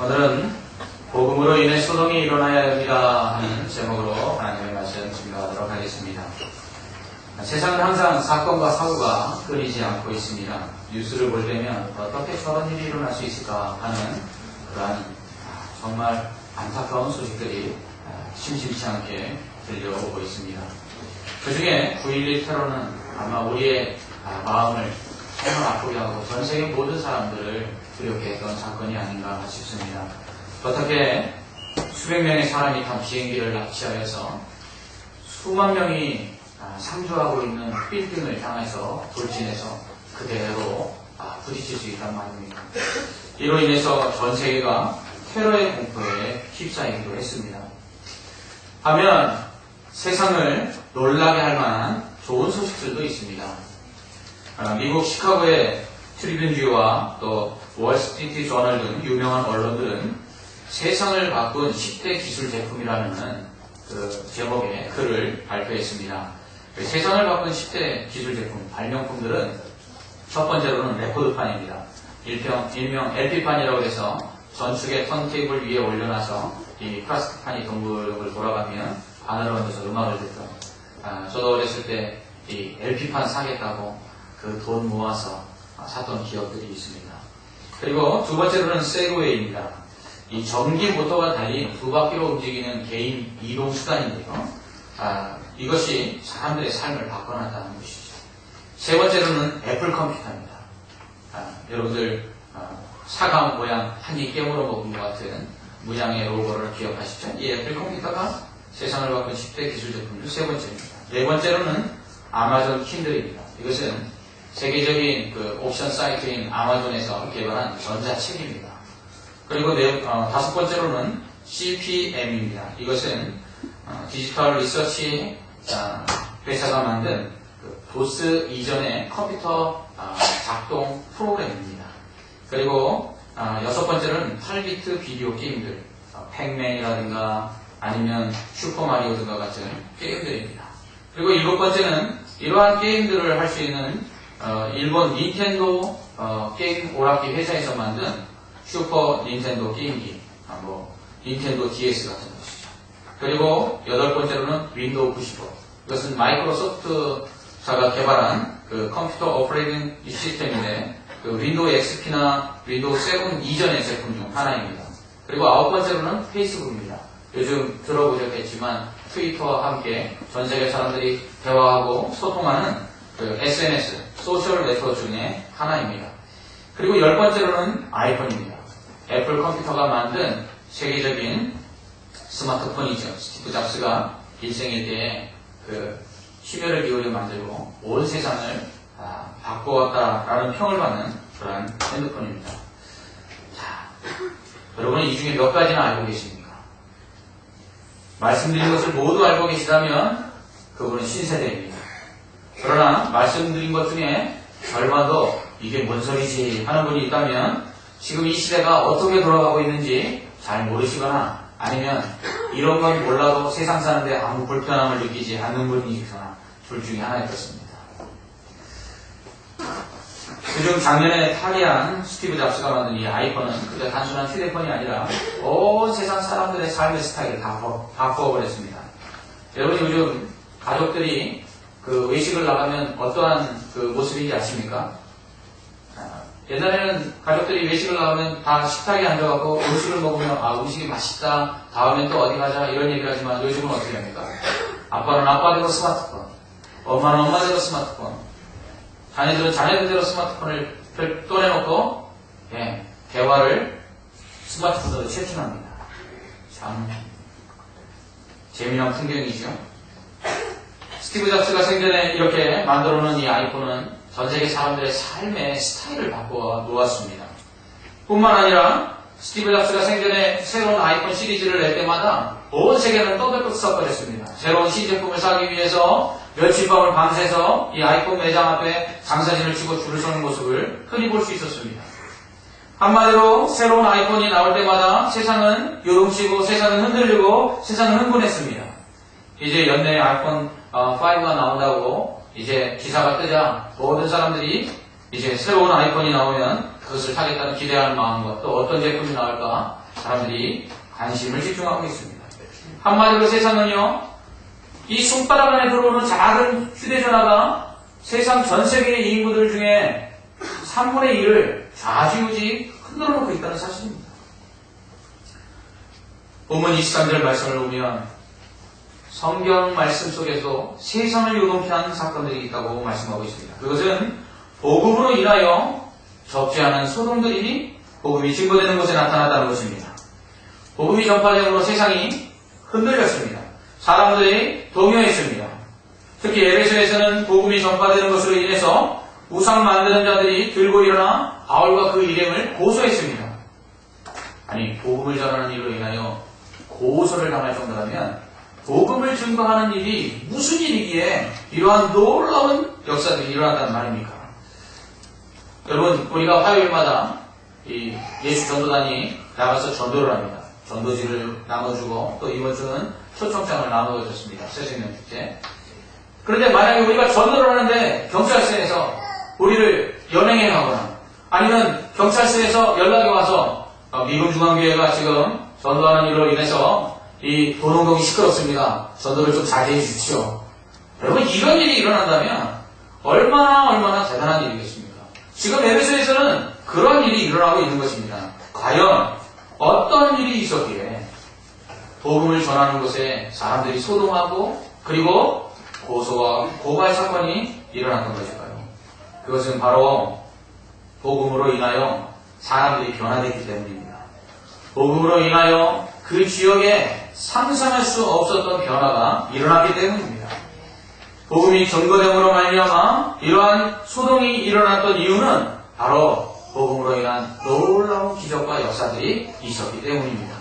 오늘은 복음으로 인해 소동이 일어나야 합니다 하는 제목으로 하나님의 말씀 증거하도록 하겠습니다. 세상은 항상 사건과 사고가 끊이지 않고 있습니다. 뉴스를 볼 때면 어떻게 저런 일이 일어날 수 있을까 하는 그러한 정말 안타까운 소식들이 심심치 않게 들려오고 있습니다. 그 중에 9.11 테러는 아마 우리의 마음을 정말 아프게 하고 전 세계 모든 사람들을 두렵게 했던 사건이 아닌가 싶습니다. 어떻게 수백 명의 사람이 탄 비행기를 납치하여서 수만 명이 상주하고 있는 빌딩을 향해서 돌진해서 그대로 부딪힐 수 있단 말입니다. 이로 인해서 전 세계가 테러의 공포에 휩싸이기도 했습니다. 하면 세상을 놀라게 할 만한 좋은 소식들도 있습니다. 미국 시카고의 트리뷴지와 또 월스트리트 저널 등 유명한 언론들은 세상을 바꾼 10대 기술 제품이라는 그 제목의 글을 발표했습니다. 세상을 바꾼 10대 기술 제품, 발명품들은 첫 번째로는 레코드판입니다. 일명 LP판이라고 해서 전축의 턴테이블 위에 올려놔서 이 플라스틱판이 덩글덩글 돌아가면 바늘을 얹어서 음악을 듣던, 저도 어렸을 때 이 LP판 사겠다고 그 돈 모아서 샀던 기억들이 있습니다. 그리고 두 번째로는 세그웨이입니다. 이 전기 모터와 달린 두 바퀴로 움직이는 개인 이동 수단인데요. 이것이 사람들의 삶을 바꿔놨다는 것이죠. 세 번째로는 애플 컴퓨터입니다. 여러분들 사과 모양 한 입 깨물어 먹은 것 같은 모양의 로고를 기억하시죠? 이 애플 컴퓨터가 세상을 바꾼 10대 기술 제품 중 세 번째입니다. 네 번째로는 아마존 킨들입니다. 이것은 세계적인 그 옵션 사이트인 아마존에서 개발한 전자책입니다. 그리고 다섯 번째로는 CPM입니다. 이것은 디지털 리서치 회사가 만든 그 도스 이전의 컴퓨터 작동 프로그램입니다. 그리고 여섯 번째로는 8비트 비디오 게임들, 팩맨이라든가 아니면 슈퍼마리오 등과 같은 게임들입니다. 그리고 일곱 번째는 이러한 게임들을 할 수 있는 일본 닌텐도 게임 오락기 회사에서 만든 슈퍼 닌텐도 게임기, 닌텐도 DS 같은 것이죠. 그리고 여덟 번째로는 윈도우 95. 이것은 마이크로소프트사가 개발한 그 컴퓨터 오퍼레이팅 시스템인데 그 윈도우 XP나 윈도우 7 이전의 제품 중 하나입니다. 그리고 아홉 번째로는 페이스북입니다. 요즘 들어보셨겠지만 트위터와 함께 전 세계 사람들이 대화하고 소통하는 그 SNS, 소셜 네트워크 중에 하나입니다. 그리고 열 번째로는 아이폰입니다. 애플 컴퓨터가 만든 세계적인 스마트폰이죠. 스티브 잡스가 일생일 때에 그 심혈을 기울여 만들고 온 세상을 바꾸었다라는 평을 받는 그런 핸드폰입니다. 자, 여러분은 이 중에 몇 가지나 알고 계십니까? 말씀드린 것을 모두 알고 계시다면 그분은 신세대입니다. 그러나 말씀드린 것 중에 절반도 이게 뭔 소리지 하는 분이 있다면 지금 이 시대가 어떻게 돌아가고 있는지 잘 모르시거나 아니면 이런 건 몰라도 세상 사는데 아무 불편함을 느끼지 않는 분이거나 둘 중에 하나였습니다. 그중 작년에 탈의한 스티브 잡스가 만든 이 아이폰은 그저 단순한 휴대폰이 아니라 온 세상 사람들의 삶의 스타일을 다 바꾸어버렸습니다. 여러분 요즘 가족들이 그 외식을 나가면 어떠한 그 모습인지 아십니까? 옛날에는 가족들이 외식을 나가면 다 식탁에 앉아갖고 음식을 먹으면 음식이 맛있다, 다음엔 또 어디 가자 이런 얘기를 하지만 요즘은 어떻게 합니까? 아빠는 아빠대로 스마트폰, 엄마는 엄마대로 스마트폰, 자녀들은 자녀들대로 스마트폰을 꺼내놓고 대화를 스마트폰으로 채팅합니다. 참 재미난 풍경이죠. 스티브 잡스가 생전에 이렇게 만들어놓은 이 아이폰은 전 세계 사람들의 삶의 스타일을 바꾸어 놓았습니다. 뿐만 아니라 스티브 잡스가 생전에 새로운 아이폰 시리즈를 낼 때마다 온 세계는 떠들썩거렸습니다. 새로운 신제품을 사기 위해서 며칠 밤을 밤새서 이 아이폰 매장 앞에 장사진을 치고 줄을 서는 모습을 흔히 볼 수 있었습니다. 한마디로 새로운 아이폰이 나올 때마다 세상은 요동치고 세상은 흔들리고 세상은 흥분했습니다. 이제 연내에 아이폰 5가 나온다고 이제 기사가 뜨자 모든 사람들이 이제 새로운 아이폰이 나오면 그것을 사겠다는 기대하는 마음과 또 어떤 제품이 나올까 사람들이 관심을 집중하고 있습니다. 한마디로 세상은요, 이 손바닥 안에 들어오는 작은 휴대전화가 세상 전 세계의 인구들 중에 3분의 1을 좌지우지 흔들어 놓고 있다는 사실입니다. 본문 23절 말씀을 보면 성경 말씀 속에서 세상을 요동케 하는 사건들이 있다고 말씀하고 있습니다. 그것은 복음으로 인하여 적지 않은 소동들이 복음이 증거되는 곳에 나타났다는 것입니다. 복음이 전파됨으로 세상이 흔들렸습니다. 사람들이 동요했습니다. 특히 에베소에서는 복음이 전파되는 것으로 인해서 우상 만드는 자들이 들고 일어나 바울과 그 일행을 고소했습니다. 아니, 복음을 전하는 일로 인하여 고소를 당할 정도라면 복음을 증거하는 일이 무슨 일이기에 이러한 놀라운 역사들이 일어났단 말입니까? 여러분, 우리가 화요일마다 이 예수 전도단이 나가서 전도를 합니다. 전도지를 나눠주고 또 이번 주는 초청장을 나눠줬습니다. 새생명 축제. 그런데 만약에 우리가 전도를 하는데 경찰서에서 우리를 연행해 가거나 아니면 경찰서에서 연락이 와서 미금중앙교회가 지금 전도하는 일로 인해서 이 도농동이 시끄럽습니다. 전도를 좀 자제해 주십시오. 여러분, 이런 일이 일어난다면 얼마나 대단한 일이겠습니까? 지금 에베소에서는 그런 일이 일어나고 있는 것입니다. 과연 어떤 일이 있었기에 복음을 전하는 곳에 사람들이 소동하고 그리고 고소와 고발 사건이 일어났던 것일까요? 그것은 바로 복음으로 인하여 사람들이 변화되기 때문입니다. 복음으로 인하여 그 지역에 상상할 수 없었던 변화가 일어났기 때문입니다. 복음이 전거됨으로 말미암아 이러한 소동이 일어났던 이유는 바로 복음으로 인한 놀라운 기적과 역사들이 있었기 때문입니다.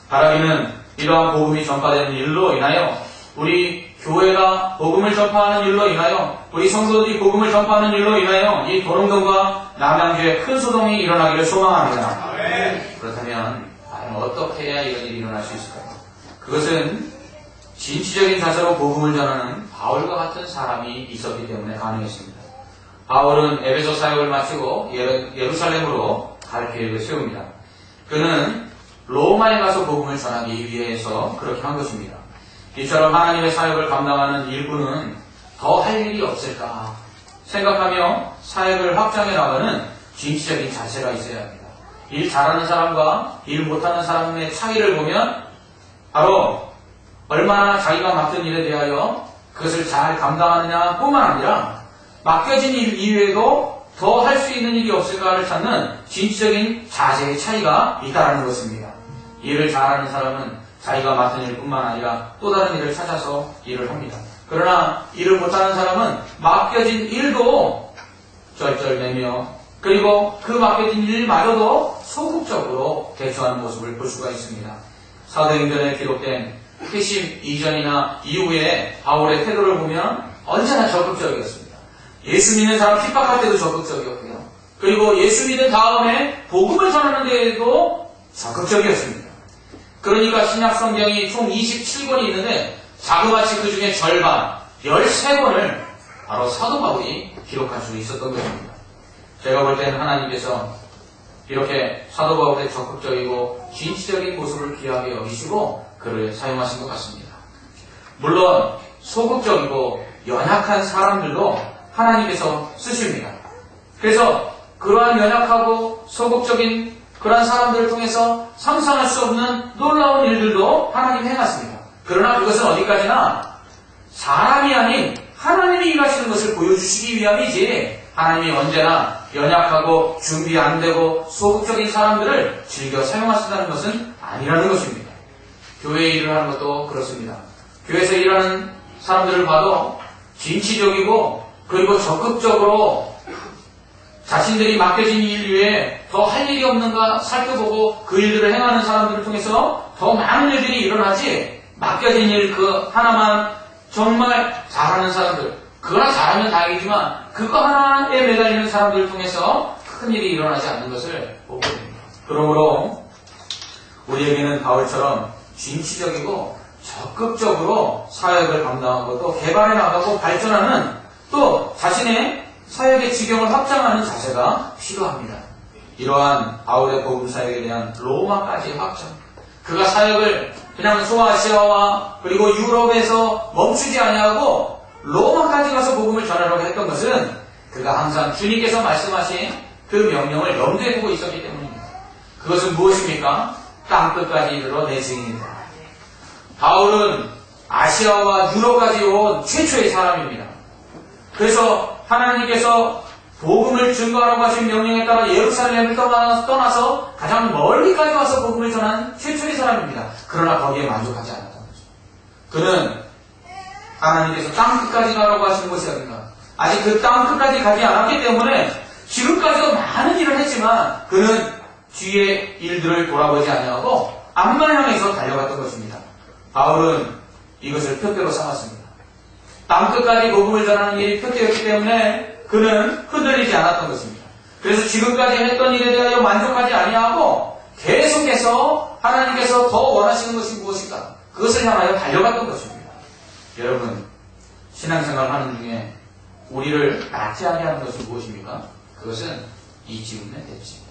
바라기는 이러한 복음이 전파되는 일로 인하여 우리 교회가 복음을 전파하는 일로 인하여 우리 성도들이 복음을 전파하는 일로 인하여 이 도롱동과 남양주에 큰 소동이 일어나기를 소망합니다. 그렇다면 과연 어떻게 해야 이런 일이 일어날 수 있을까요? 그것은 진취적인 자세로 복음을 전하는 바울과 같은 사람이 있었기 때문에 가능했습니다. 바울은 에베소 사역을 마치고 예루살렘으로 갈 계획을 세웁니다. 그는 로마에 가서 복음을 전하기 위해서 그렇게 한 것입니다. 이처럼 하나님의 사역을 감당하는 일꾼은 더 할 일이 없을까 생각하며 사역을 확장해 나가는 진취적인 자세가 있어야 합니다. 일 잘하는 사람과 일 못하는 사람의 차이를 보면 바로 얼마나 자기가 맡은 일에 대하여 그것을 잘 감당하느냐 뿐만 아니라 맡겨진 일 이외에도 더 할 수 있는 일이 없을까를 찾는 진취적인 자세의 차이가 있다는 것입니다. 일을 잘하는 사람은 자기가 맡은 일뿐만 아니라 또 다른 일을 찾아서 일을 합니다. 그러나 일을 못하는 사람은 맡겨진 일도 쩔쩔매며 그리고 그 맡겨진 일마저도 소극적으로 대처하는 모습을 볼 수가 있습니다. 사도행전에 기록된 회심 이전이나 이후에 바울의 태도를 보면 언제나 적극적이었습니다. 예수 믿는 사람 핍박할 때도 적극적이었고요. 그리고 예수 믿은 다음에 복음을 전하는 데에도 적극적이었습니다. 그러니까 신약 성경이 총 27권이 있는데 자그마치 그 중에 절반, 13권을 바로 사도 바울이 기록할 수 있었던 것입니다. 제가 볼 때는 하나님께서 이렇게 사도 바울의 적극적이고 진취적인 모습을 귀하게 여기시고 그를 사용하신 것 같습니다. 물론 소극적이고 연약한 사람들도 하나님께서 쓰십니다. 그래서 그러한 연약하고 소극적인 그러한 사람들을 통해서 상상할 수 없는 놀라운 일들도 하나님이 해놨습니다. 그러나 그것은 어디까지나 사람이 아닌 하나님이 일하시는 것을 보여주시기 위함이지 하나님이 언제나 연약하고 준비 안 되고 소극적인 사람들을 즐겨 사용하신다는 것은 아니라는 것입니다. 교회 일을 하는 것도 그렇습니다. 교회에서 일하는 사람들을 봐도 진취적이고 그리고 적극적으로 자신들이 맡겨진 일 위에 더 할 일이 없는가 살펴보고 그 일들을 행하는 사람들을 통해서 더 많은 일들이 일어나지 맡겨진 일 그 하나만 정말 잘하는 사람들 그거나 잘하면 다행이지만 그거 하나에 매달리는 사람들을 통해서 큰 일이 일어나지 않는 것을 보고 있습니다. 그러므로 우리에게는 바울처럼 진취적이고 적극적으로 사역을 감당하고 또 개발해 나가고 발전하는 또 자신의 사역의 지경을 확장하는 자세가 필요합니다. 이러한 바울의 복음 사역에 대한 로마까지 확장. 그가 사역을 그냥 소아시아와 그리고 유럽에서 멈추지 아니하고 로마까지 가서 복음을 전하려고 했던 것은 그가 항상 주님께서 말씀하신 그 명령을 염두에 두고 있었기 때문입니다. 그것은 무엇입니까? 땅끝까지 이르러 내 증인이다. 바울은 아시아와 유럽까지 온 최초의 사람입니다. 그래서 하나님께서 복음을 증거하라고 하신 명령에 따라 예루살렘을 떠나서 가장 멀리까지 와서 복음을 전한 최초의 사람입니다. 그러나 거기에 만족하지 않았던 거죠. 그는 하나님께서 땅끝까지 가라고 하신 것이 아닌가. 아직 그 땅끝까지 가지 않았기 때문에 지금까지도 많은 일을 했지만 그는 뒤의 일들을 돌아보지 아니하고 앞만 향해서 달려갔던 것입니다. 바울은 이것을 표대로 삼았습니다. 땅끝까지 복음을 전하는 일이 표대였기 때문에 그는 흔들리지 않았던 것입니다. 그래서 지금까지 했던 일에 대하여 만족하지 아니하고 계속해서 하나님께서 더 원하시는 것이 무엇인가? 그것을 향하여 달려갔던 것입니다. 여러분, 신앙생활 하는 중에 우리를 나태하게 하는 것은 무엇입니까? 그것은 이지우면 됐지.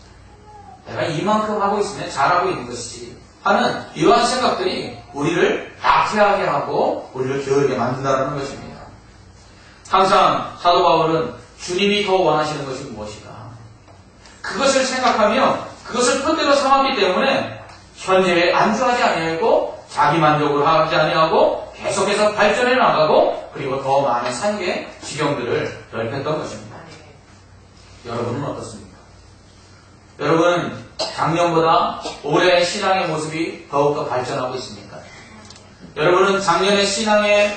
내가 이만큼 하고 있으면 잘하고 있는 것이지 하는 이러한 생각들이 우리를 나태하게 하고 우리를 게으르게 만든다는 것입니다. 항상 사도 바울은 주님이 더 원하시는 것이 무엇이다. 그것을 생각하며 그것을 표대로 삼았기 때문에 현재에 안주하지 아니하고 자기 만족을 하지 아니하고 계속해서 발전해 나가고 그리고 더 많은 사역의 지경들을 넓혔던 것입니다. 여러분은 어떻습니까? 여러분은 작년보다 올해 신앙의 모습이 더욱더 발전하고 있습니까? 여러분은 작년의 신앙의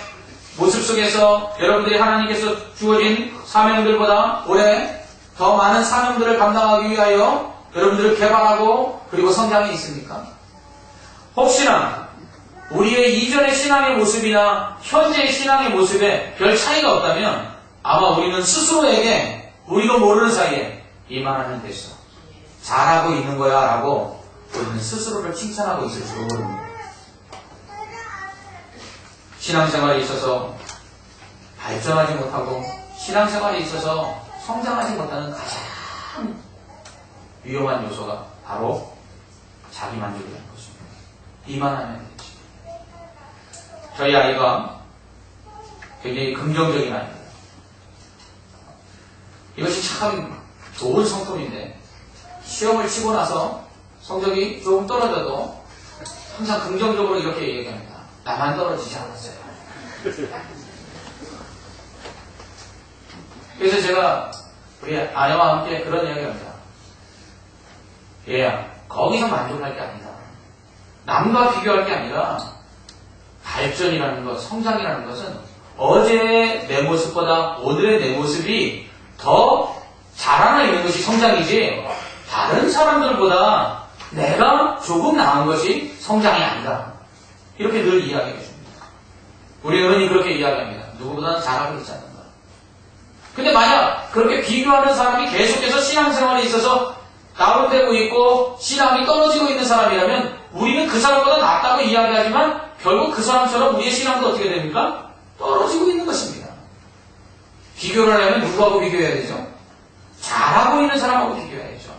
모습 속에서 여러분들이 하나님께서 주어진 사명들보다 올해 더 많은 사명들을 감당하기 위하여 여러분들을 개발하고 그리고 성장해 있습니까? 혹시나 우리의 이전의 신앙의 모습이나 현재의 신앙의 모습에 별 차이가 없다면 아마 우리는 스스로에게 우리도 모르는 사이에 이만하면 됐어. 잘하고 있는 거야 라고 우리는 스스로를 칭찬하고 있을지도 모릅니다. 신앙생활에 있어서 발전하지 못하고 신앙생활에 있어서 성장하지 못하는 가장 위험한 요소가 바로 자기만족이라는 것입니다. 이만하면 되지. 저희 아이가 굉장히 긍정적인 아이입니다. 이것이 참 좋은 성품인데 시험을 치고 나서 성적이 조금 떨어져도 항상 긍정적으로 이렇게 얘기합니다. 나만 떨어지지 않았어요. 그래서 제가 우리 아내와 함께 그런 이야기를 합니다. 얘야, 거기서 만족할 게 아니다. 남과 비교할 게 아니라 발전이라는 것, 성장이라는 것은 어제의 내 모습보다 오늘의 내 모습이 더 자라나 있는 것이 성장이지 다른 사람들보다 내가 조금 나은 것이 성장이 아니다. 이렇게 늘 이야기해 줍니다. 우리 어른이 그렇게 이야기합니다. 누구보다는 잘하고 있지 않는가. 근데 만약 그렇게 비교하는 사람이 계속해서 신앙생활에 있어서 다운되고 있고 신앙이 떨어지고 있는 사람이라면 우리는 그 사람보다 낫다고 이야기하지만 결국 그 사람처럼 우리의 신앙도 어떻게 됩니까? 떨어지고 있는 것입니다. 비교를 하려면 누구하고 비교해야 되죠? 잘하고 있는 사람하고 비교해야죠.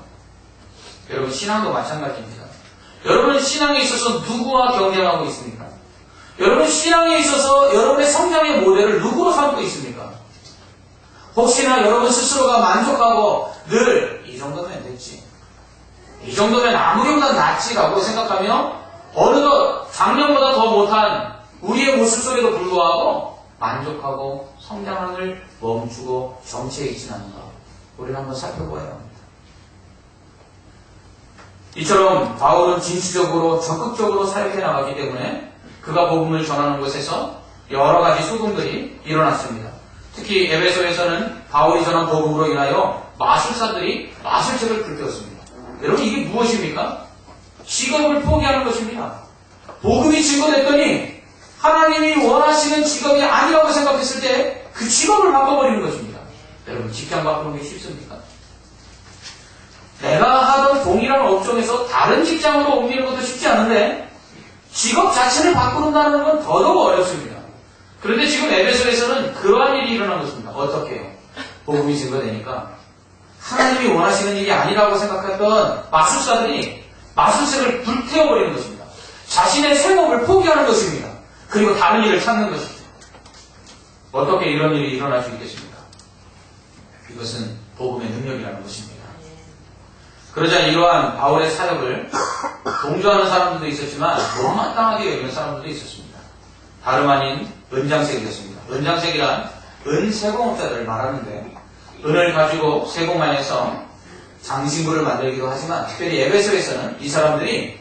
여러분 신앙도 마찬가지입니다. 여러분 신앙에 있어서 누구와 경쟁하고 있습니까? 여러분 신앙에 있어서 여러분의 성장의 모델을 누구로 삼고 있습니까? 혹시나 여러분 스스로가 만족하고 늘 이 정도면 됐지. 이 정도면 아무리보다 낫지라고 생각하며 어느덧 작년보다 더 못한 우리의 모습 속에도 불구하고 만족하고 성장을 멈추고 정체해 있지는 않는가. 우리는 한번 살펴봐야 합니다. 이처럼 바울은 진취적으로 적극적으로 사역해 나가기 때문에 그가 복음을 전하는 곳에서 여러 가지 소동들이 일어났습니다. 특히 에베소에서는 바울이 전한 복음으로 인하여 마술사들이 마술책을 긁혔습니다. 여러분 이게 무엇입니까? 직업을 포기하는 것입니다. 복음이 증거됐더니 하나님이 원하시는 직업이 아니라고 생각했을 때 그 직업을 바꿔버리는 것입니다. 여러분 직장 바꾸는 게 쉽습니까? 내가 하던 동일한 업종에서 다른 직장으로 옮기는 것도 쉽지 않은데 직업 자체를 바꾸는다는 건 더더욱 어렵습니다. 그런데 지금 에베소에서는 그러한 일이 일어난 것입니다. 어떻게 해요? 복음이 증거되니까 하나님이 원하시는 일이 아니라고 생각했던 마술사들이 마술색을 불태워버리는 것입니다. 자신의 생업을 포기하는 것입니다. 그리고 다른 일을 찾는 것입니다. 어떻게 이런 일이 일어날 수 있겠습니까? 이것은 복음의 능력이라는 것입니다. 그러자 이러한 바울의 사역을 동조하는 사람들도 있었지만 못마땅하게 여기는 사람들도 있었습니다. 다름 아닌 은장색이었습니다. 은장색이란 은세공업자들을 말하는데 은을 가지고 세공만해서 장신구를 만들기도 하지만 특별히 에베소에서는 이 사람들이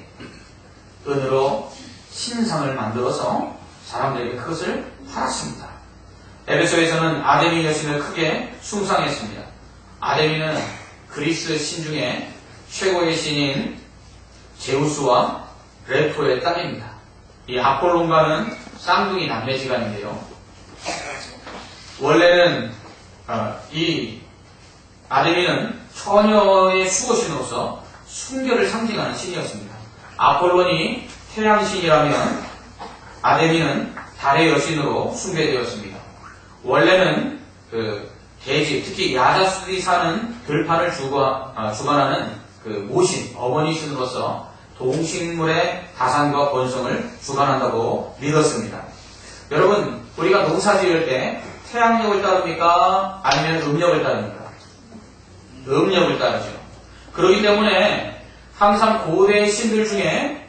은으로 신상을 만들어서 사람들에게 그것을 팔았습니다. 에베소에서는 아데미 여신을 크게 숭상했습니다. 아데미는 그리스 신 중에 최고의 신인 제우스와 레토의 딸입니다. 이 아폴론과는 쌍둥이 남매지간인데요. 원래는 이 아데미는 처녀의 수호신으로서 순결을 상징하는 신이었습니다. 아폴론이 태양신이라면 아데미는 달의 여신으로 숭배되었습니다. 원래는 대지, 특히 야자수들이 사는 들판을 주관하는 모신, 어머니신으로서 동식물의 다산과 번성을 주관한다고 믿었습니다. 여러분, 우리가 농사 지을 때 태양력을 따릅니까? 아니면 음력을 따릅니까? 음력을 따르죠. 그렇기 때문에 항상 고대의 신들 중에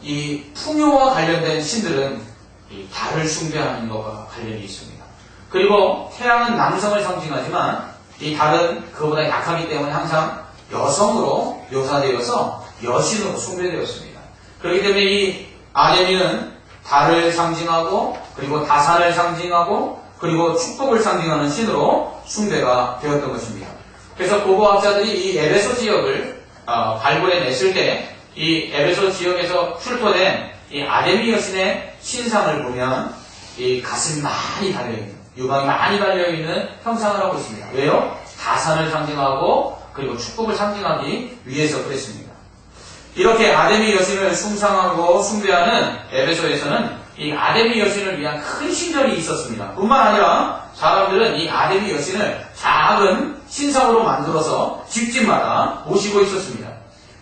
이 풍요와 관련된 신들은 이 달을 숭배하는 것과 관련이 있습니다. 그리고 태양은 남성을 상징하지만 이 달은 그보다 약하기 때문에 항상 여성으로 묘사되어서 여신으로 숭배되었습니다. 그렇기 때문에 이 아데미는 달을 상징하고 그리고 다산을 상징하고 그리고 축복을 상징하는 신으로 숭배가 되었던 것입니다. 그래서 고고학자들이 이 에베소 지역을 발굴해냈을 때 이 에베소 지역에서 출토된 이 아데미 여신의 신상을 보면 이 가슴이 많이 달려있는, 유방이 많이 달려있는 형상을 하고 있습니다. 왜요? 다산을 상징하고 그리고 축복을 상징하기 위해서 그랬습니다. 이렇게 아데미 여신을 숭상하고 숭배하는 에베소에서는 이 아데미 여신을 위한 큰 신전이 있었습니다. 뿐만 아니라 사람들은 이 아데미 여신을 작은 신상으로 만들어서 집집마다 모시고 있었습니다.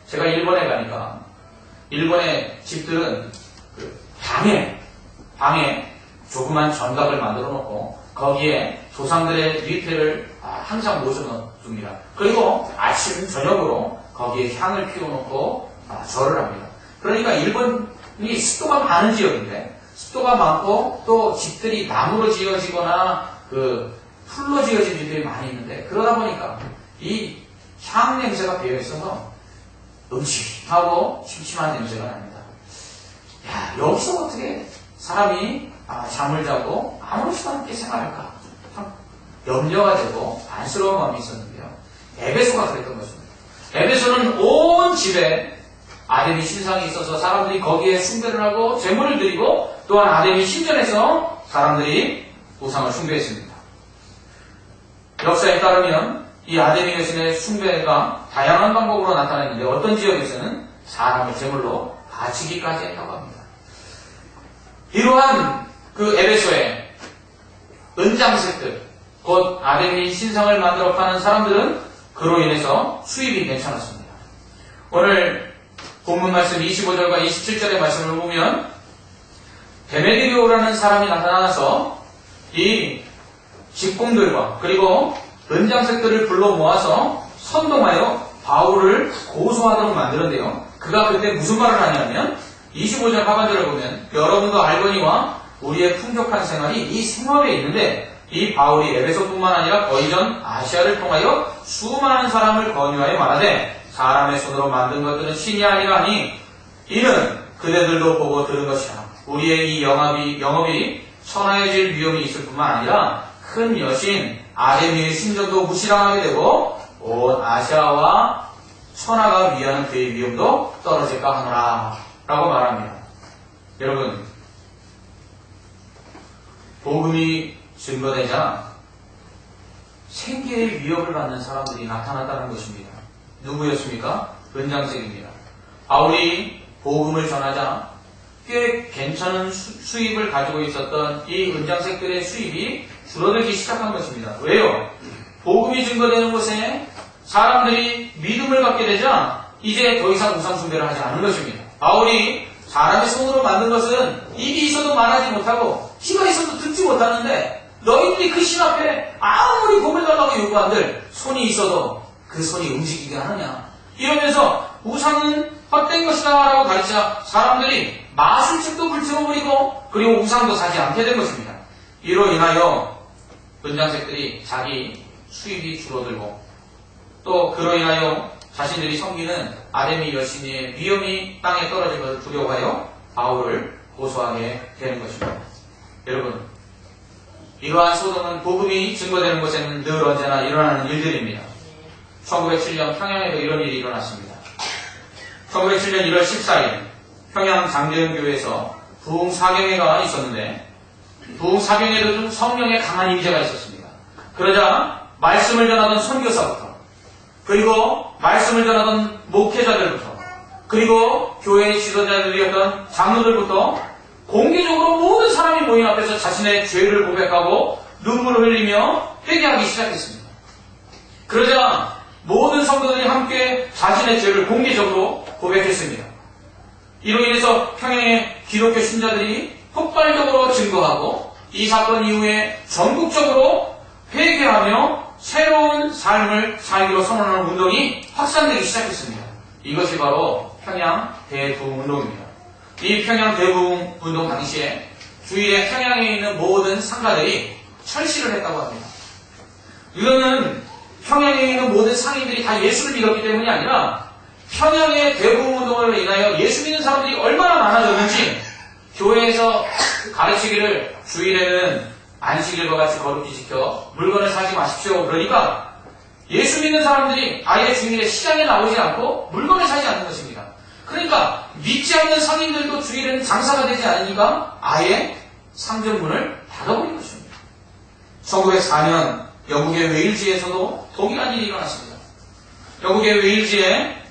제가 일본에 가니까 일본의 집들은 방에 조그만 전각을 만들어 놓고 거기에 조상들의 위패를 항상 모셔놓습니다. 그리고 아침 저녁으로 거기에 향을 피워놓고 절을 합니다. 그러니까 일본이 습도가 많은 지역인데 습도가 많고 또 집들이 나무로 지어지거나 풀로 지어진 집들이 많이 있는데 그러다 보니까 이 향 냄새가 배어 있어서 음식하고 심심한 냄새가 납니다. 야, 여기서 어떻게 사람이 잠을 자고 아무렇지도 않게 생활할까? 참 염려가 되고 안쓰러운 마음이 있었는데요. 에베소가 그랬던 것입니다. 에베소는 온 집에 아데미 신상이 있어서 사람들이 거기에 숭배를 하고 제물을 드리고 또한 아데미 신전에서 사람들이 우상을 숭배했습니다. 역사에 따르면 이 아데미 여신의 숭배가 다양한 방법으로 나타났는데 어떤 지역에서는 사람을 제물로 바치기까지 했다고 합니다. 이러한 에베소의 은장색들, 곧 아데미 신상을 만들어 파는 사람들은 그로 인해서 수입이 괜찮았습니다. 오늘 본문 말씀 25절과 27절의 말씀을 보면 데메드리오라는 사람이 나타나서 이 직공들과 그리고 은장색들을 불러 모아서 선동하여 바울을 고소하도록 만드는데요. 그가 그때 무슨 말을 하냐면 25절 하반절을 보면 여러분도 알거니와 우리의 풍족한 생활이 이 생업에 있는데 이 바울이 에베소뿐만 아니라 거의 전 아시아를 통하여 수많은 사람을 권유하여 말하되 사람의 손으로 만든 것들은 신이 아니라니 이는 그대들도 보고 들은 것이라. 우리의 이 영업이 천하여질 위험이 있을 뿐만 아니라 큰 여신 아데미의 신전도 무시당하게 되고 온 아시아와 천하가 위하는 그의 위험도 떨어질까 하노라 라고 말합니다. 여러분, 복음이 증거되자 생계의 위협을 받는 사람들이 나타났다는 것입니다. 누구였습니까? 은장색입니다. 바울이 복음을 전하자 꽤 괜찮은 수입을 가지고 있었던 이 은장색들의 수입이 줄어들기 시작한 것입니다. 왜요? 복음이 증거되는 곳에 사람들이 믿음을 갖게 되자 이제 더 이상 우상 숭배를 하지 않는 것입니다. 바울이 사람의 손으로 만든 것은 입이 있어도 말하지 못하고 귀가 있어도 듣지 못하는데 너희들이 그 신 앞에 아무리 고백하려고 요구한들 손이 있어도 그 손이 움직이게 하느냐. 이러면서 우상은 헛된 것이다 라고 가르치자 사람들이 마술책도 불태워버리고 그리고 우상도 사지 않게 된 것입니다. 이로 인하여 은장색들이 자기 수입이 줄어들고 또 그로 인하여 자신들이 섬기는 아데미 여신의 위험이 땅에 떨어질 것을 두려워하여 바울을 고소하게 되는 것입니다. 여러분, 이러한 소동은 복음이 증거되는 곳에는 늘 언제나 일어나는 일들입니다. 1907년 평양에도 이런 일이 일어났습니다. 1907년 1월 14일 평양 장대현교회에서 부흥사경회가 있었는데 부흥사경회도 좀 성령의 강한 임재가 있었습니다. 그러자 말씀을 전하던 선교사부터 그리고 말씀을 전하던 목회자들부터 그리고 교회의 지도자들이었던 장로들부터 공개적으로 모든 사람이 모인 앞에서 자신의 죄를 고백하고 눈물을 흘리며 회개하기 시작했습니다. 그러자 모든 성도들이 함께 자신의 죄를 공개적으로 고백했습니다. 이로 인해서 평양의 기독교 신자들이 폭발적으로 증거하고 이 사건 이후에 전국적으로 회개하며 새로운 삶을 살기로 선언하는 운동이 확산되기 시작했습니다. 이것이 바로 평양 대부흥운동입니다. 이 평양 대부흥운동 당시에 주일에 평양에 있는 모든 상가들이 철시를 했다고 합니다. 이거는 평양에 있는 모든 상인들이 다 예수를 믿었기 때문이 아니라 평양의 대부흥운동을 인하여 예수 믿는 사람들이 얼마나 많아졌는지 교회에서 가르치기를 주일에는 안식일과 같이 거룩히 지켜 물건을 사지 마십시오. 그러니까 예수 믿는 사람들이 아예 주일에 시장에 나오지 않고 물건을 사지 않는 것입니다. 그러니까 믿지 않는 상인들도 주일에는 장사가 되지 않으니까 아예 상점문을 닫아버린 것입니다. 1904년 영국의 웨일즈에서도 동일한 일이 일어났습니다. 영국의 웨일즈의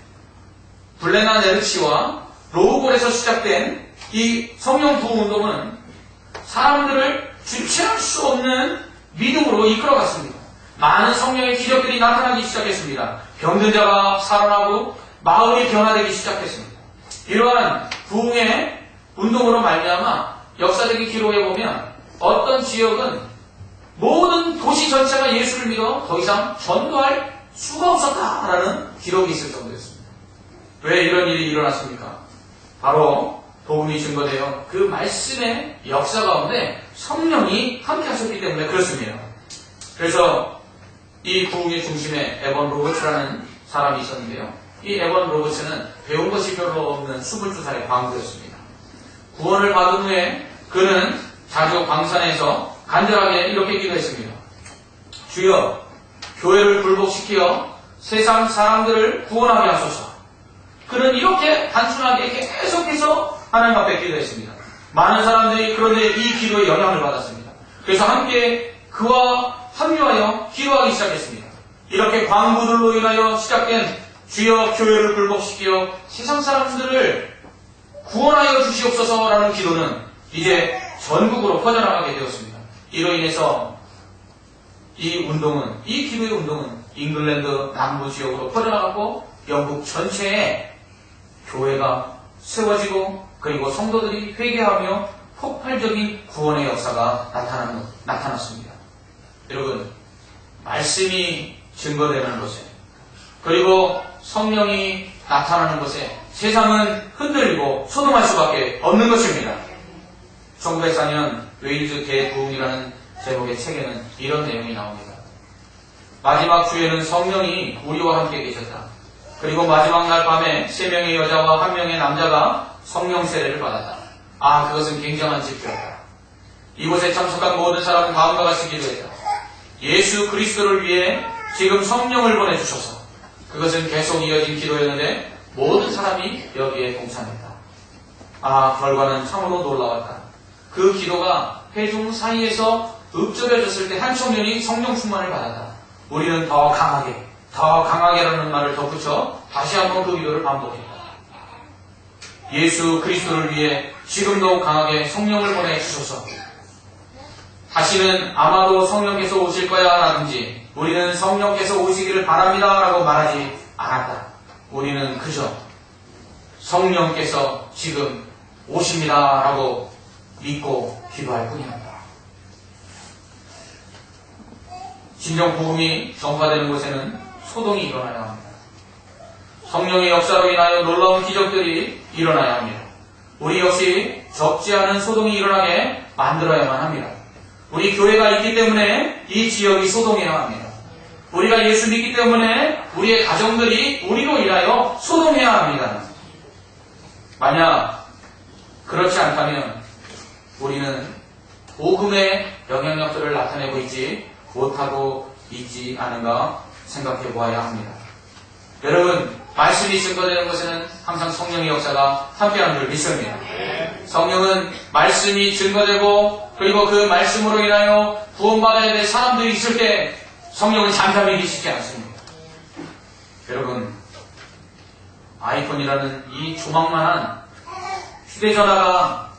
블레나 네르치와 로우볼에서 시작된 이 성령 부흥운동은 사람들을 주체할 수 없는 믿음으로 이끌어갔습니다. 많은 성령의 기적들이 나타나기 시작했습니다. 병든 자가 살아나고 마을이 변화되기 시작했습니다. 이러한 부흥의 운동으로 말미암아 역사적인 기록에 보면 어떤 지역은 모든 도시 전체가 예수를 믿어 더 이상 전도할 수가 없었다라는 기록이 있을 정도였습니다. 왜 이런 일이 일어났습니까? 바로 복음이 증거되어 그 말씀의 역사 가운데 성령이 함께 하셨기 때문에 그렇습니다. 그래서 이 부흥의 중심에 에번 로버츠라는 사람이 있었는데요. 이 에번 로버츠는 배운 것이 별로 없는 22살의 광부였습니다. 구원을 받은 후에 그는 자주 광산에서 간절하게 이렇게 기도했습니다. 주여, 교회를 굴복시켜 세상 사람들을 구원하게 하소서. 그는 이렇게 단순하게 계속해서 하나님 앞에 기도했습니다. 많은 사람들이 그런데 이 기도에 영향을 받았습니다. 그래서 함께 그와 합류하여 기도하기 시작했습니다. 이렇게 광부들로 인하여 시작된 주여 교회를 굴복시켜 세상 사람들을 구원하여 주시옵소서라는 기도는 이제 전국으로 퍼져나가게 되었습니다. 이로 인해서 이 기도의 운동은 잉글랜드 남부 지역으로 퍼져나가고 영국 전체에 교회가 세워지고 그리고 성도들이 회개하며 폭발적인 구원의 역사가 나타났습니다. 여러분, 말씀이 증거되는 곳에 그리고 성령이 나타나는 곳에 세상은 흔들리고 소동할 수밖에 없는 것입니다. 1904년 웨일즈 대부흥이라는 제목의 책에는 이런 내용이 나옵니다. 마지막 주에는 성령이 우리와 함께 계셨다. 그리고 마지막 날 밤에 3명의 여자와 1명의 남자가 성령 세례를 받았다. 그것은 굉장한 집회였다. 이곳에 참석한 모든 사람은 다음과 같이 기도했다. 예수 그리스도를 위해 지금 성령을 보내주셔서. 그것은 계속 이어진 기도였는데 모든 사람이 여기에 동참했다. 결과는 참으로 놀라웠다. 그 기도가 회중 사이에서 읊조려졌을 때 한 청년이 성령 충만을 받았다. 우리는 더 강하게라는 말을 덧붙여 다시 한번 그 기도를 반복했다. 예수 그리스도를 위해 지금도 강하게 성령을 보내주소서. 다시는 아마도 성령께서 오실 거야 라든지 우리는 성령께서 오시기를 바랍니다 라고 말하지 않았다. 우리는 그저 성령께서 지금 오십니다 라고 믿고 기도할 뿐입니다. 진정 복음이 전파되는 곳에는 소동이 일어나야 합니다. 성령의 역사로 인하여 놀라운 기적들이 일어나야 합니다. 우리 역시 적지 않은 소동이 일어나게 만들어야만 합니다. 우리 교회가 있기 때문에 이 지역이 소동해야 합니다. 우리가 예수 믿기 때문에 우리의 가정들이 우리로 인하여 소동해야 합니다. 만약 그렇지 않다면 우리는 복음의 영향력들을 나타내고 있지 못하고 있지 않은가 생각해 보아야 합니다. 여러분, 말씀이 증거되는 것에는 항상 성령의 역사가 함께하는 줄 믿습니다. 성령은 말씀이 증거되고 그리고 그 말씀으로 인하여 구원받아야 될 사람들이 있을 때 성령은 잠잠히 계시지 않습니다. 여러분, 아이폰이라는 이 조망만한 휴대전화가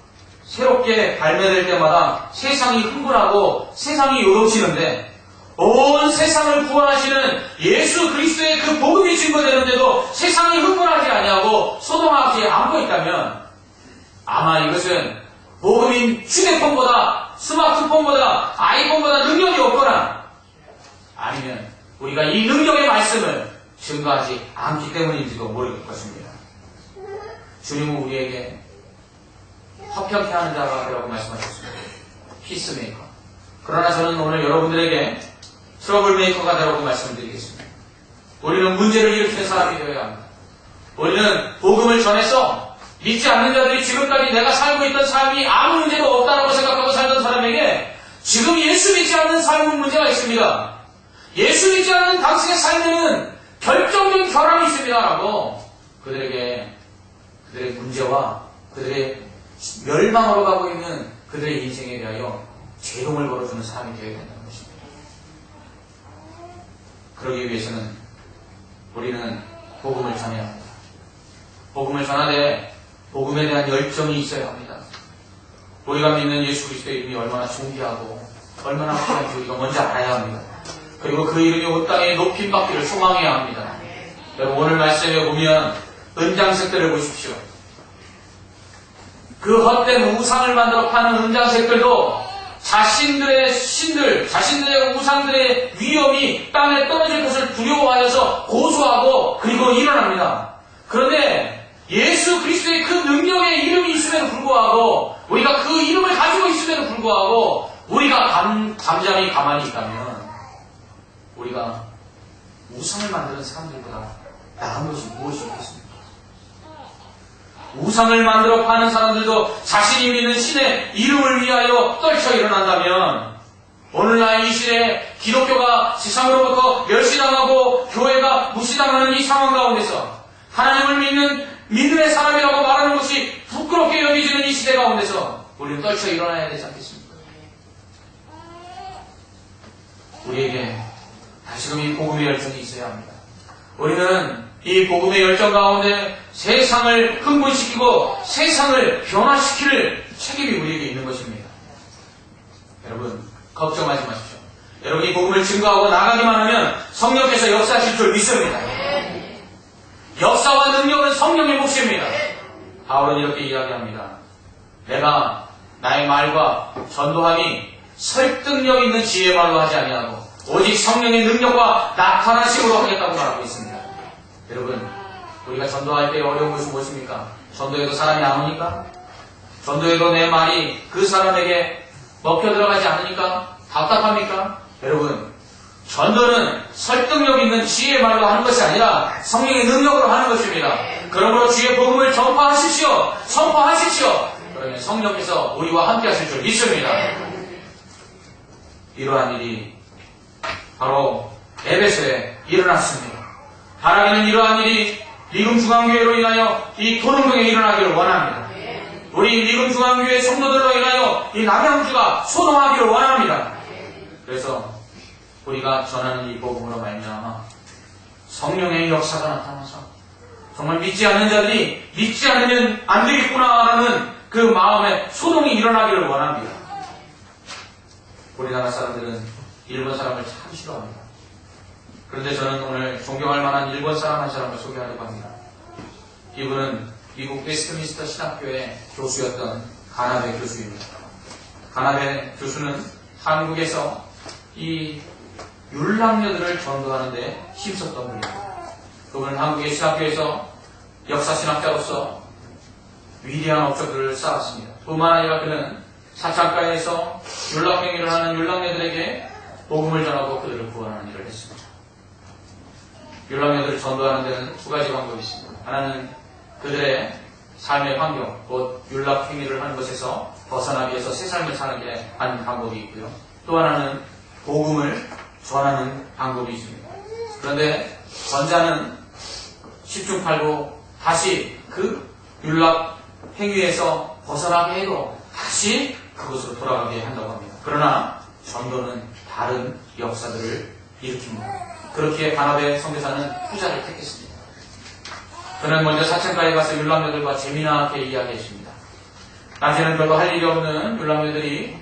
새롭게 발매될 때마다 세상이 흥분하고 세상이 요동치는데 온 세상을 구원하시는 예수 그리스도의 그 복음이 증거되는데도 세상이 흥분하지 아니하고 소동하지 않고 있다면 아마 이것은 복음인 휴대폰보다 스마트폰보다 아이폰보다 능력이 없거나 아니면 우리가 이 능력의 말씀을 증거하지 않기 때문인지도 모를 것입니다. 주님은 우리에게 화평케 하는 자가 되라고 말씀하셨습니다. 피스메이커. 그러나 저는 오늘 여러분들에게 트러블 메이커가 되라고 말씀드리겠습니다. 우리는 문제를 일으키는 사람이 되어야 합니다. 우리는 복음을 전해서 믿지 않는 자들이 지금까지 내가 살고 있던 삶이 아무 문제도 없다고 생각하고 살던 사람에게 지금 예수 믿지 않는 삶은 문제가 있습니다. 예수 믿지 않는 당신의 삶에는 결정적인 결함이 있습니다 라고 그들에게 그들의 문제와 그들의 멸망으로 가고 있는 그들의 인생에 대하여 제동을 걸어주는 사람이 되어야 된다는 것입니다. 그러기 위해서는 우리는 복음을 전해야 합니다. 복음을 전하되 복음에 대한 열정이 있어야 합니다. 우리가 믿는 예수 그리스도의 이름이 얼마나 존귀하고 얼마나 귀한지 우리가 먼저 알아야 합니다. 그리고 그 이름이 온 땅에 높임받기를 소망해야 합니다. 여러분, 오늘 말씀에 보면 은장색들을 보십시오. 그 헛된 우상을 만들어 파는 은장색들도 자신들의 신들, 자신들의 우상들의 위험이 땅에 떨어질 것을 두려워하여서 고소하고 그리고 일어납니다. 그런데 예수 그리스도의 그 능력의 이름이 있음에도 불구하고 우리가 그 이름을 가지고 있음에도 불구하고 우리가 잠잠히 가만히 있다면 우리가 우상을 만드는 사람들보다 나은 것이 무엇이 있겠습니까? 우상을 만들어 파는 사람들도 자신이 믿는 신의 이름을 위하여 떨쳐 일어난다면 오늘날 이 시대에 기독교가 세상으로부터 멸시당하고 교회가 무시당하는 이 상황 가운데서 하나님을 믿는 믿음의 사람이라고 말하는 것이 부끄럽게 여기지는 이 시대 가운데서 우리는 떨쳐 일어나야 되지 않겠습니까? 우리에게 다시금 이 복음의 열정이 있어야 합니다. 우리는 이 복음의 열정 가운데 세상을 흥분시키고 세상을 변화시킬 책임이 우리에게 있는 것입니다. 여러분, 걱정하지 마십시오. 여러분이 복음을 증거하고 나가기만 하면 성령께서 역사하실 줄 믿습니다. 역사와 능력은 성령의 몫입니다. 바울은 이렇게 이야기합니다. 내가 나의 말과 전도함이 설득력 있는 지혜의 말로 하지 아니하고 오직 성령의 능력과 나타나심으로 하겠다고 말하고 있습니다. 여러분, 우리가 전도할 때 어려운 것이 무엇입니까? 전도에도 사람이 안 오니까? 전도에도 내 말이 그 사람에게 먹혀 들어가지 않으니까? 답답합니까? 여러분, 전도는 설득력 있는 지혜의 말로 하는 것이 아니라 성령의 능력으로 하는 것입니다. 그러므로 주의 복음을 전파하십시오. 선포하십시오. 그러면 성령께서 우리와 함께 하실 줄 믿습니다. 이러한 일이 바로 에베소에 일어났습니다. 바라기는 이러한 일이 리금중앙교회로 인하여 이 도농동에 일어나기를 원합니다. 우리 리금중앙교회 성도들로 인하여 이 남양주가 소동하기를 원합니다. 그래서 우리가 전하는 이 복음으로 말미암아 성령의 역사가 나타나서 정말 믿지 않는 자들이 믿지 않으면 안 되겠구나라는 그 마음에 소동이 일어나기를 원합니다. 우리나라 사람들은 일본 사람을 참 싫어합니다. 그런데 저는 오늘 존경할 만한 일본 사람 한 사람을 소개하려고 합니다. 이분은 미국 웨스트민스터 신학교의 교수였던 가나베 교수입니다. 가나베 교수는 한국에서 이 율랑녀들을 전도하는 데 힘썼던 분입니다. 그분은 한국의 신학교에서 역사신학자로서 위대한 업적들을 쌓았습니다. 뿐만 아니라 그는 사창가에서 율락행위를 하는 율랑녀들에게 복음을 전하고 그들을 구원하는 일을 했습니다. 율랑녀들을 전도하는 데는 두 가지 방법이 있습니다. 하나는 그들의 삶의 환경, 곧 율락행위를 하는 것에서 벗어나기 위해서 새 삶을 사는 하는 방법이 있고요. 또 하나는 복음을 전하는 방법이 있습니다. 그런데 전자는 10중 8구 다시 그 율락행위에서 벗어나게 해도 다시 그곳으로 돌아가게 한다고 합니다. 그러나 전도는 다른 역사들을 일으킵니다. 그렇기에 가나베 선교사는 후자를 택했습니다. 그는 먼저 사창가에 가서 율랑녀들과 재미나게 이야기했습니다. 낮에는 별로 할 일이 없는 율랑녀들이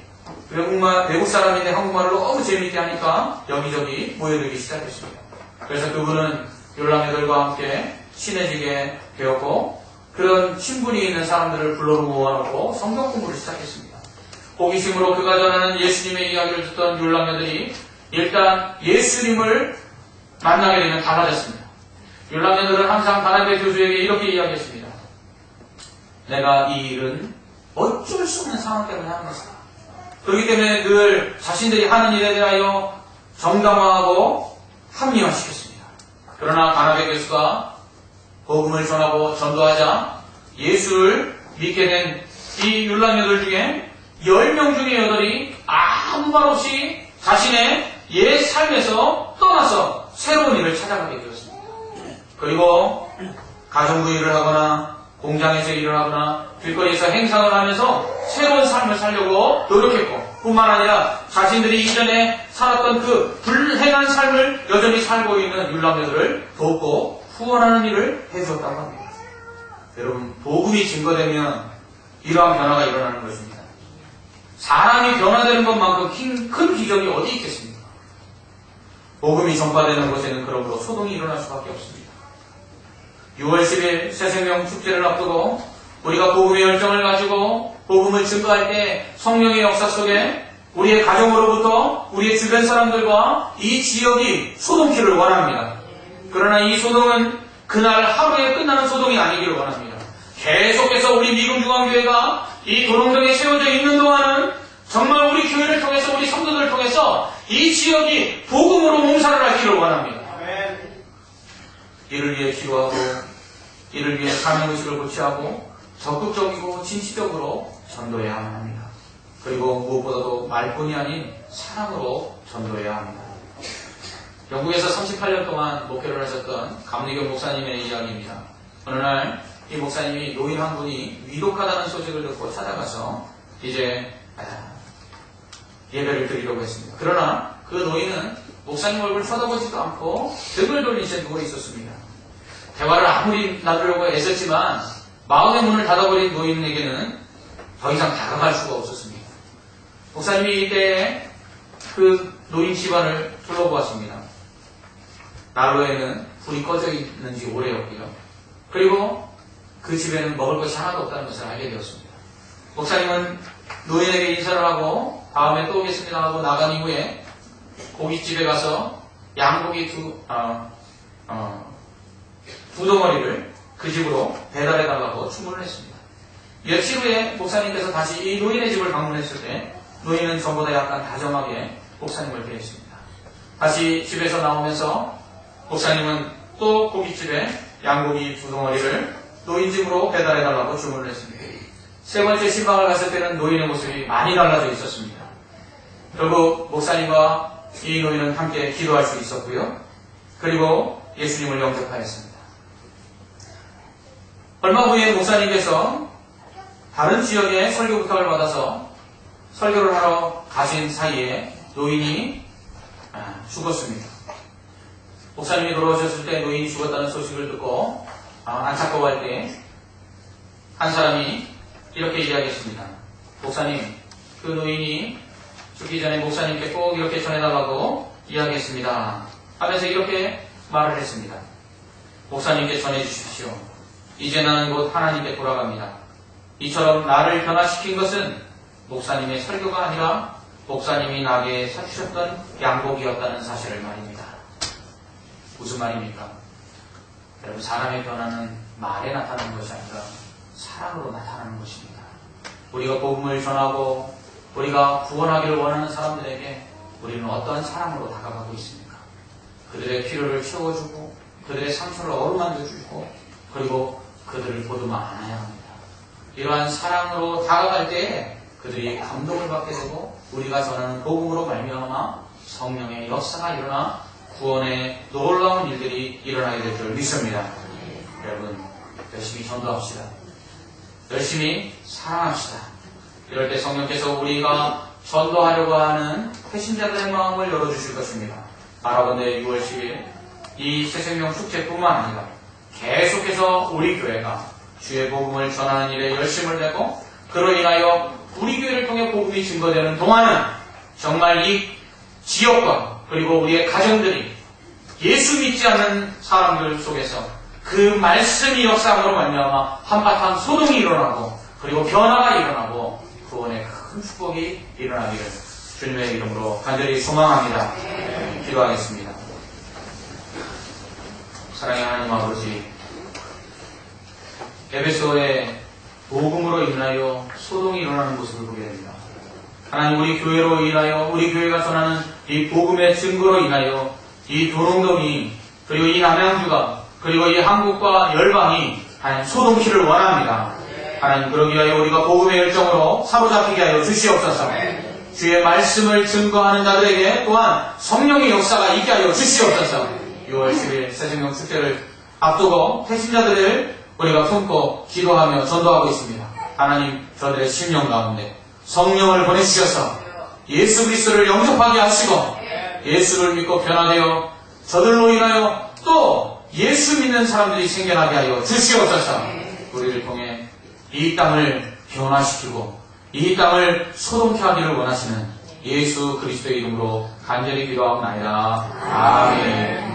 외국 사람인데 한국말을 너무 재미있게 하니까 여기저기 모여들기 시작했습니다. 그래서 그분은 율랑녀들과 함께 친해지게 되었고 그런 친분이 있는 사람들을 불러 모아놓고 성경 공부를 시작했습니다. 호기심으로 그가 전하는 예수님의 이야기를 듣던 율랑녀들이 일단 예수님을 만나게 되면 달라졌습니다. 율랑녀들은 항상 가나베 교수에게 이렇게 이야기했습니다. 내가 이 일은 어쩔 수 없는 상황 때문에 하는 것이다. 그렇기 때문에 늘 자신들이 하는 일에 대하여 정당화하고 합리화시켰습니다. 그러나 가나베 교수가 복음을 전하고 전도하자 예수를 믿게 된 이 율랑녀들 중에 10명 중에 8이 아무 말 없이 자신의 옛 삶에서 떠나서 새로운 일을 찾아가게 되었습니다. 그리고 가정부 일을 하거나 공장에서 일을 하거나 길거리에서 행상을 하면서 새로운 삶을 살려고 노력했고 뿐만 아니라 자신들이 이전에 살았던 그 불행한 삶을 여전히 살고 있는 율랑녀들을 돕고 후원하는 일을 해주었다고 합니다. 여러분, 복음이 증거되면 이러한 변화가 일어나는 것입니다. 사람이 변화되는 것만큼 큰 기적이 어디 있겠습니까? 복음이 전파되는 곳에는 그러므로 소동이 일어날 수밖에 없습니다. 6월 10일 새생명 축제를 앞두고 우리가 복음의 열정을 가지고 복음을 증거할 때 성령의 역사 속에 우리의 가정으로부터 우리의 주변 사람들과 이 지역이 소동키를 원합니다. 그러나 이 소동은 그날 하루에 끝나는 소동이 아니기를 원합니다. 계속해서 우리 미금중앙교회가 이 도롱동에 세워져 있는 동안은 정말 우리 교회를 통해서 우리 성도들을 통해서 이 지역이 복음으로 몸살을 앓기를 원합니다. 이를 위해 기도하고 이를 위해 사명의식을 고취하고 적극적이고 진취적으로 전도해야만 합니다. 그리고 무엇보다도 말뿐이 아닌 사랑으로 전도해야 합니다. 영국에서 38년 동안 목회를 하셨던 감리교 목사님의 이야기입니다. 어느 날 이 목사님이 노인 한 분이 위독하다는 소식을 듣고 찾아가서 이제 예배를 드리려고 했습니다. 그러나 그 노인은 목사님 얼굴을 쳐다보지도 않고 등을 돌린 채 누워 있었습니다. 대화를 아무리 나누려고 애썼지만 마음의 문을 닫아버린 노인에게는 더 이상 다가갈 수가 없었습니다. 목사님이 이때 그 노인 집안을 둘러보았습니다. 난로에는 불이 꺼져 있는지 오래였고요. 그리고 그 집에는 먹을 것이 하나도 없다는 것을 알게 되었습니다. 목사님은 노인에게 인사를 하고 다음에 또 오겠습니다 하고 나간 이후에 고깃집에 가서 양고기 두 덩어리를 그 집으로 배달해달라고 주문을 했습니다. 며칠 후에 목사님께서 다시 이 노인의 집을 방문했을 때 노인은 전보다 약간 다정하게 목사님을 대했습니다. 다시 집에서 나오면서 목사님은 또 고깃집에 양고기 두 덩어리를 노인 집으로 배달해달라고 주문을 했습니다. 세 번째 신방을 갔을 때는 노인의 모습이 많이 달라져 있었습니다. 결국 목사님과 이 노인은 함께 기도할 수 있었고요. 그리고 예수님을 영접하였습니다. 얼마 후에 목사님께서 다른 지역에 설교 부탁을 받아서 설교를 하러 가신 사이에 노인이 죽었습니다. 목사님이 돌아오셨을 때 노인이 죽었다는 소식을 듣고 안타까워할 때 한 사람이 이렇게 이야기했습니다. 목사님, 그 노인이 죽기 전에 목사님께 꼭 이렇게 전해달라고 이야기했습니다. 하면서 이렇게 말을 했습니다. 목사님께 전해주십시오. 이제 나는 곧 하나님께 돌아갑니다. 이처럼 나를 변화시킨 것은 목사님의 설교가 아니라 목사님이 나에게 사주셨던 양복이었다는 사실을 말입니다. 무슨 말입니까? 여러분, 사람의 변화는 말에 나타나는 것이 아니라 사랑으로 나타나는 것입니다. 우리가 복음을 전하고 우리가 구원하기를 원하는 사람들에게 우리는 어떠한 사랑으로 다가가고 있습니까? 그들의 필요를 채워주고 그들의 상처를 어루만져주고 그리고 그들을 보듬어 안아야 합니다. 이러한 사랑으로 다가갈 때에 그들이 감동을 받게 되고 우리가 전하는 복음으로 말미암아 성령의 역사가 일어나 구원의 놀라운 일들이 일어나게 될 줄 믿습니다. 여러분, 열심히 전도합시다. 열심히 사랑합시다. 이럴 때 성령께서 우리가 전도하려고 하는 회신자들의 마음을 열어주실 것입니다. 바라본대 6월 10일 이 새생명 축제뿐만 아니라 계속해서 우리 교회가 주의 복음을 전하는 일에 열심을 내고 그로 인하여 우리 교회를 통해 복음이 증거되는 동안은 정말 이 지역과 그리고 우리의 가정들이 예수 믿지 않는 사람들 속에서 그 말씀이 역사함으로 말미암아 한바탕 소동이 일어나고 그리고 변화가 일어나고 구원의 큰 축복이 일어나기를 주님의 이름으로 간절히 소망합니다. 기도하겠습니다. 사랑의 하나님 아버지, 에베소의 복음으로 인하여 소동이 일어나는 모습을 보게 됩니다. 하나님, 우리 교회로 인하여 우리 교회가 전하는 이 복음의 증거로 인하여 이 도롱동이 그리고 이 남양주가 그리고 이 한국과 열방이 하나님 소동키를 원합니다. 하나님, 그러기 위하여 우리가 복음의 열정으로 사로잡히게 하여 주시옵소서. 주의 말씀을 증거하는 자들에게 또한 성령의 역사가 있게 하여 주시옵소서. 6월 10일 새생명 축제를 앞두고 태신자들을 우리가 품고 기도하며 전도하고 있습니다. 하나님, 저들의 심령 가운데 성령을 보내주셔서 예수 그리스도를 영접하게 하시고 예수를 믿고 변화되어 저들로 인하여 또 예수 믿는 사람들이 생겨나게 하여 주시옵소서. 우리를 통해 이 땅을 변화시키고 이 땅을 소동케 하기를 원하시는 예수 그리스도의 이름으로 간절히 기도하옵나이다. 아멘.